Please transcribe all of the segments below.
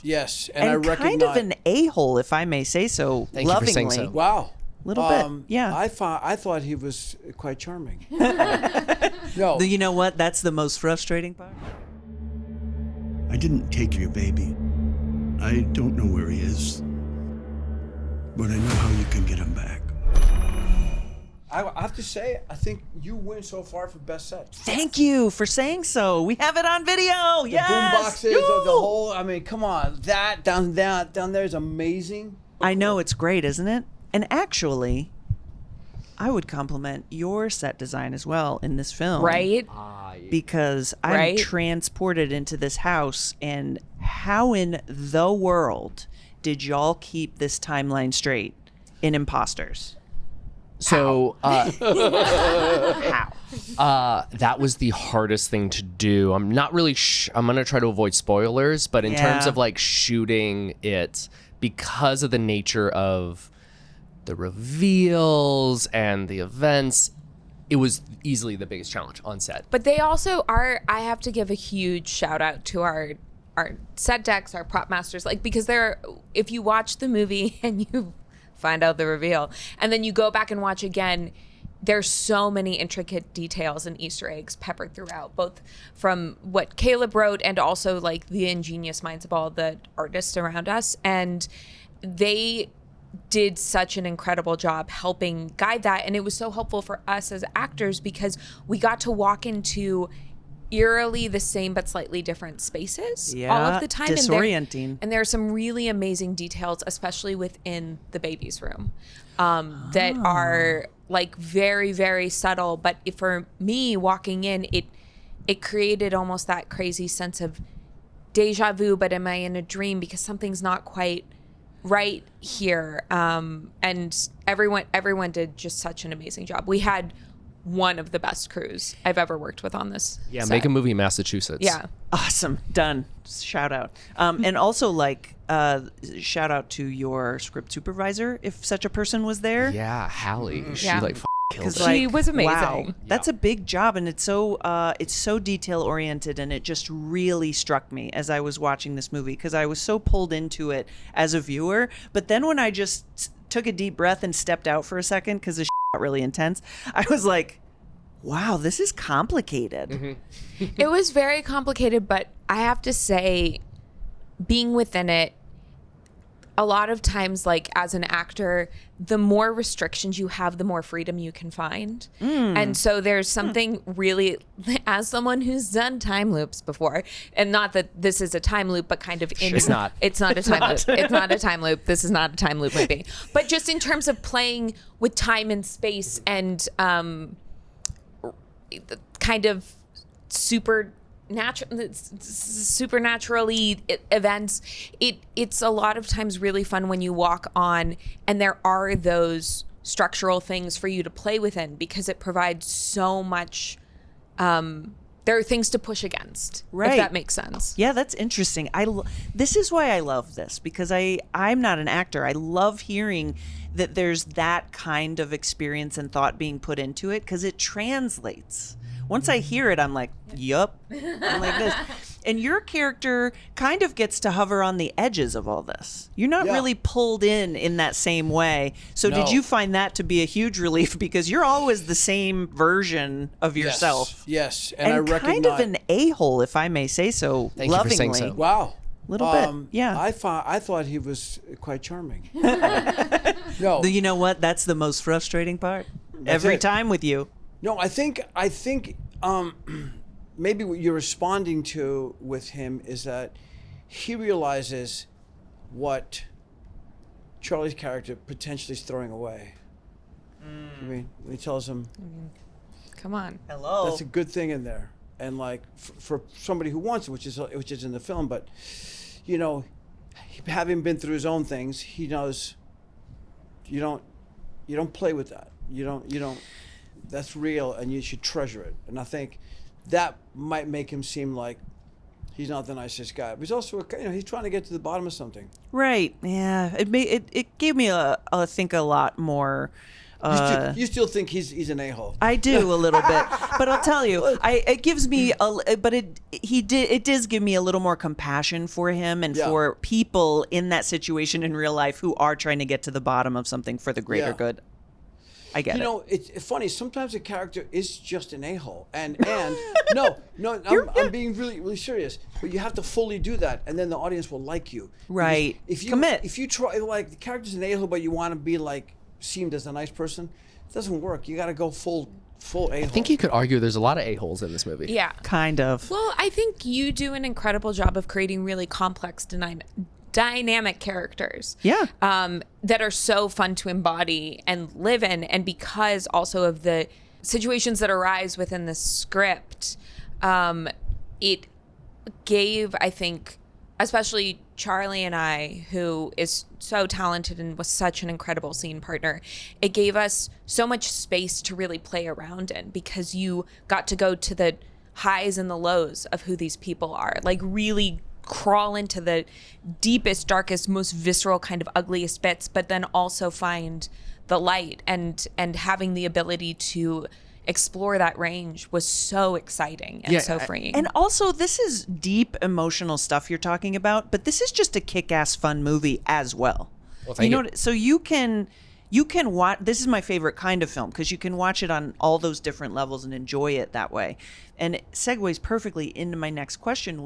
Yes, and I kind recognize of an a-hole, if I may say so, Thank you for saying lovingly. so. Wow. Little bit, yeah. I thought he was quite charming. No. You know what? That's the most frustrating part. I didn't take your baby. I don't know where he is, but I know how you can get him back. I have to say, I think you win so far for best set. Thank you for saying so. We have it on video. The Yes. boom boxes, the whole. I mean, come on, that down there is amazing. I know, it's great, isn't it? And actually, I would compliment your set design as well in this film. Right? Because I'm transported into this house, and how in the world did y'all keep this timeline straight in Imposters? So How? that was the hardest thing to do. I'm not really I'm going to try to avoid spoilers, but in terms of like shooting it, because of the nature of the reveals and the events, it was easily the biggest challenge on set. But they also are, I have to give a huge shout out to our set decks, our prop masters, like, because if you watch the movie and you find out the reveal and then you go back and watch again, there's so many intricate details and Easter eggs peppered throughout, both from what Caleb wrote and also like the ingenious minds of all the artists around us. And they did such an incredible job helping guide that. And it was so helpful for us as actors because we got to walk into eerily the same but slightly different spaces all of the time. Disorienting. And there are some really amazing details, especially within the baby's room, that are like very, very subtle. But for me, walking in, it created almost that crazy sense of deja vu, but am I in a dream? Because something's not quite right here. And everyone did just such an amazing job. We had one of the best crews I've ever worked with on this set. Make a movie in Massachusetts. Yeah. Awesome. Done. Shout out. And also, like, shout out to your script supervisor, if such a person was there. Yeah, Hallie. She like killed it. She was amazing. Wow, that's a big job, and it's so detail oriented, and it just really struck me as I was watching this movie because I was so pulled into it as a viewer. But then when I just took a deep breath and stepped out for a second because the shit got really intense, I was like, wow, this is complicated. Mm-hmm. It was very complicated, but I have to say, being within it, a lot of times, like as an actor, the more restrictions you have, the more freedom you can find. And so there's something really, as someone who's done time loops before, and not that this is a time loop, but kind of in It's not. It's not a time loop. It's not a time loop. This is not a time loop movie. But just in terms of playing with time and space and kind of supernaturally events, it's a lot of times really fun when you walk on and there are those structural things for you to play within because it provides so much. There are things to push against, right? If that makes sense. Yeah, that's interesting. This is why I love this, because I'm not an actor. I love hearing that there's that kind of experience and thought being put into it because it translates. Once I hear it, I'm like, yup. I'm like this. And your character kind of gets to hover on the edges of all this. You're not really pulled in that same way. So did you find that to be a huge relief? Because you're always the same version of yourself. Yes. And I recognize kind of an a-hole, if I may say so, Thank you for saying so. Wow. Little bit, yeah. I thought he was quite charming. No. You know what? That's the most frustrating part. Every time with you. No, I think maybe what you're responding to with him is that he realizes what Charlie's character potentially is throwing away. I mean, when he tells him, Come on. Hello. that's a good thing in there. And like for somebody who wants it, which is in the film, but you know, having been through his own things, he knows you don't play with that. You don't that's real and you should treasure it. And I think that might make him seem like he's not the nicest guy. But he's also, he's trying to get to the bottom of something. Right. Yeah. It gave me I think a lot more You still think he's an a-hole. I do a little bit, but I'll tell you, it gives me it does give me a little more compassion for him and for people in that situation in real life who are trying to get to the bottom of something for the greater good. I get it. You know, it's funny. Sometimes a character is just an a-hole, and no, I'm being really, really serious. But you have to fully do that, and then the audience will like you. Right. If you commit, if you try like the character's an a-hole, but you want to be like seemed as a nice person, it doesn't work. You got to go full a-hole. I think you could argue there's a lot of a-holes in this movie. Yeah. kind of. Well, I think you do an incredible job of creating really complex dynamic characters. Yeah. That are so fun to embody and live in. And because also of the situations that arise within the script, it gave, I think, especially Charlie and I, who is so talented and was such an incredible scene partner, it gave us so much space to really play around in, because you got to go to the highs and the lows of who these people are, like really crawl into the deepest, darkest, most visceral kind of ugliest bits, but then also find the light, and having the ability to explore that range was so exciting and so freeing. And also, this is deep emotional stuff you're talking about, but this is just a kick-ass fun movie as well. Well, thank you. So you can watch. This is my favorite kind of film, because you can watch it on all those different levels and enjoy it that way. And it segues perfectly into my next question,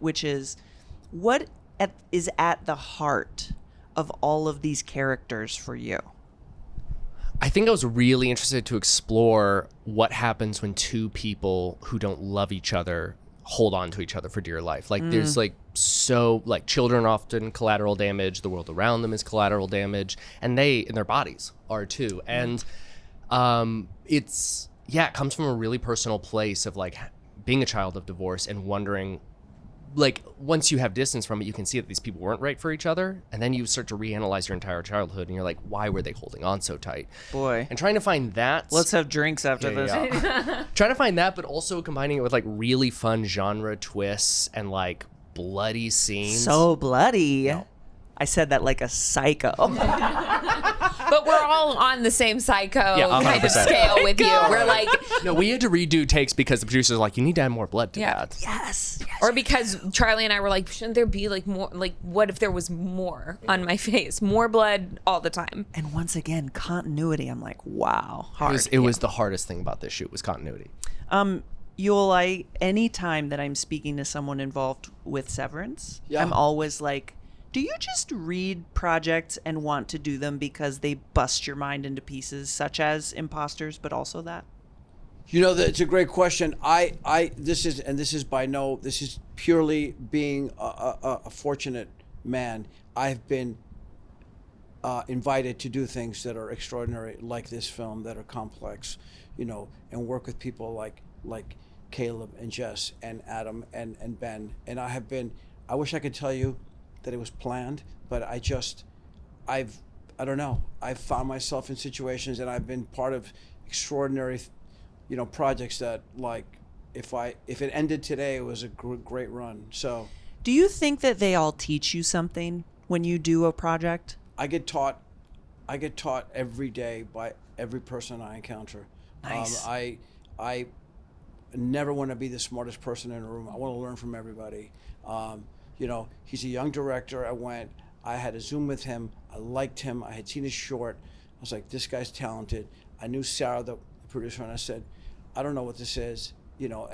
which is, what is at the heart of all of these characters for you? I think I was really interested to explore what happens when two people who don't love each other hold on to each other for dear life. Like there's children are often collateral damage, the world around them is collateral damage, and their bodies are too. And it comes from a really personal place of like being a child of divorce and wondering, like, once you have distance from it, you can see that these people weren't right for each other, and then you start to reanalyze your entire childhood, and you're like, why were they holding on so tight? Boy. And trying to find that. Let's have drinks after this. Trying to find that, but also combining it with like really fun genre twists and like bloody scenes. So bloody. No. I said that like a psycho. But we're all on the same psycho kind of 100%. scale with you. We're like, No, we had to redo takes because the producers were like, you need to add more blood to that. Yes. or because Charlie and I were like, shouldn't there be like more? Like, what if there was more on my face? More blood all the time. And once again, continuity. I'm like, wow, hard. It was the hardest thing about this shoot was continuity. Yul, any time that I'm speaking to someone involved with Severance, I'm always like, do you just read projects and want to do them because they bust your mind into pieces, such as Imposters, but also that? You know, it's a great question. This is purely being a fortunate man. I've been invited to do things that are extraordinary, like this film, that are complex, you know, and work with people like Caleb and Jess and Adam and Ben. And I wish I could tell you that it was planned, but I don't know. I've found myself in situations, and I've been part of extraordinary, you know, projects that, like, if it ended today, it was a great run. So, do you think that they all teach you something when you do a project? I get taught every day by every person I encounter. Nice. I never want to be the smartest person in a room. I want to learn from everybody. You know, he's a young director. I had a Zoom with him. I liked him. I had seen his short. I was like, this guy's talented. I knew Sarah, the producer, and I said, I don't know what this is, you know,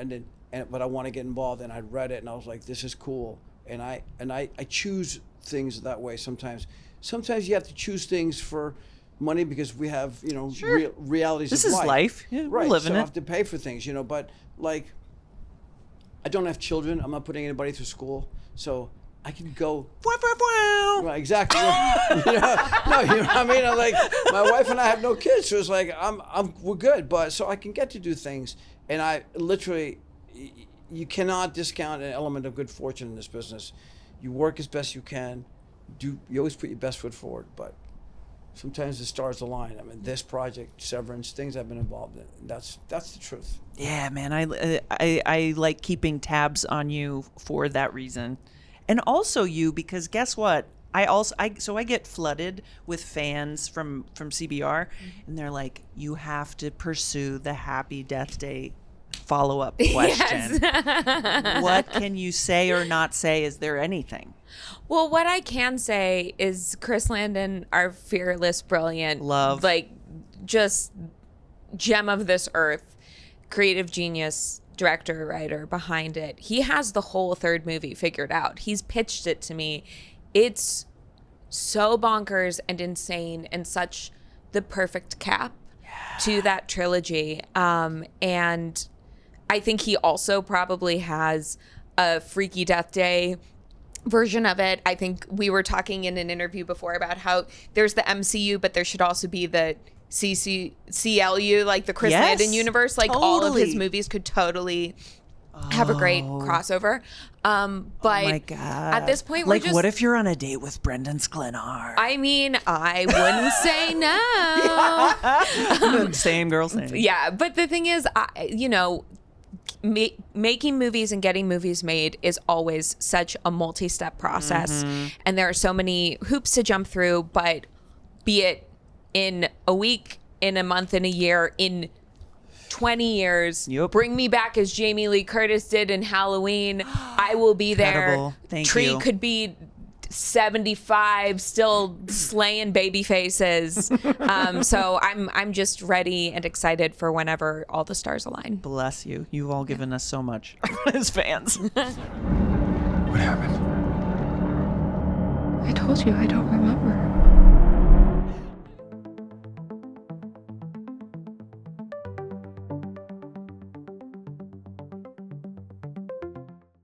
but I want to get involved. And I read it, and I was like, this is cool. And I choose things that way sometimes. Sometimes you have to choose things for money because we have, you know, realities This of is life. life. Yeah, Right. we're living So it. I have to pay for things, you know, but like, I don't have children. I'm not putting anybody through school. So I can go. Right, exactly. You know, no, you know what I mean? I'm like, my wife and I have no kids, so it's like we're good. But so I can get to do things, and I literally, you cannot discount an element of good fortune in this business. You work as best you can. You always put your best foot forward, but sometimes the stars align. I mean, this project, Severance, things I've been involved in. That's the truth. Yeah, man, I like keeping tabs on you for that reason. And also you, because guess what? I get flooded with fans from CBR, and they're like, you have to pursue the Happy Death Day follow-up question. Yes. What can you say or not say? Is there anything? Well, what I can say is Chris Landon, our fearless, brilliant, Love. like just gem of this earth, creative genius, director, writer behind it. He has the whole third movie figured out. He's pitched it to me. It's so bonkers and insane and such the perfect cap to that trilogy. And I think he also probably has a Freaky Death Day version of it. I think we were talking in an interview before about how there's the MCU, but there should also be the CLU, like the Chris Landon universe. Like all of his movies could totally have a great crossover. But oh my God. At this point, like, we're just, what if you're on a date with Brendan Sklenar? I mean, I wouldn't say no. Same girl, same. Yeah, but the thing is, making movies and getting movies made is always such a multi-step process, and there are so many hoops to jump through. But be it in a week, in a month, in a year, in 20 years, bring me back as Jamie Lee Curtis did in Halloween. I will be Incredible. there. Thank Tree you. could be 75, still slaying baby faces. So I'm just ready and excited for whenever all the stars align. Bless you. You've all given us so much as fans. What happened? I told you I don't remember.